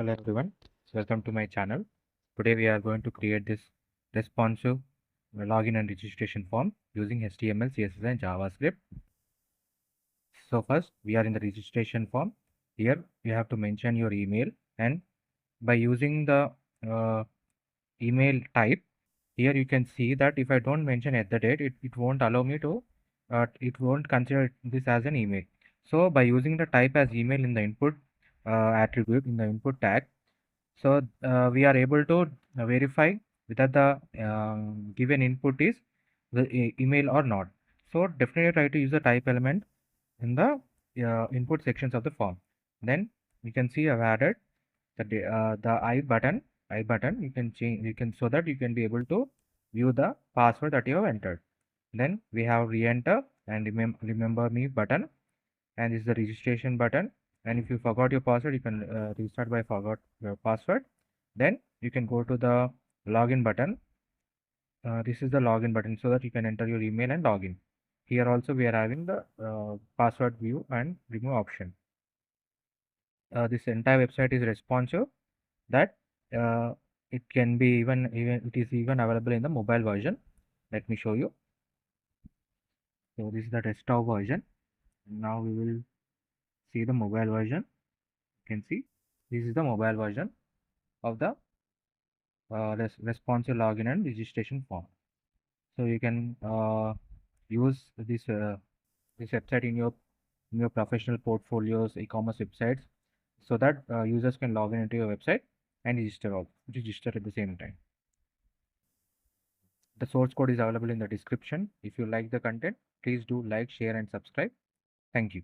Hello everyone, welcome to my channel. Today we are going to create this responsive login and registration form using HTML, CSS and JavaScript. So first we are in the registration form. Here you have to mention your email, and by using the email type, here you can see that if I don't mention at the date, it won't allow me to, it won't consider this as an email. So by using the type as email in the input attribute in the input tag, so we are able to verify whether the given input is the email or not. So definitely try to use the type element in the input sections of the form. Then you can see I've added the I button. You can change, you can, so that you can be able to view the password that you have entered. Then we have re-enter and remember me button, and this is the registration button. And if you forgot your password, you can restart by forgot your password. Then you can go to the login button. This is the login button, so that you can enter your email and login. Here also we are having the password view and remove option. This entire website is responsive, that uh, it can be even it is even available in the mobile version. Let me show you. So this is the desktop version. Now we will see the mobile version. You can see this is the mobile version of the responsive login and registration form. So you can use this website in your professional portfolios, e-commerce websites, so that users can log in into your website and register at the same time. The source code is available in the description. If you like the content, please do like, share and subscribe. Thank you.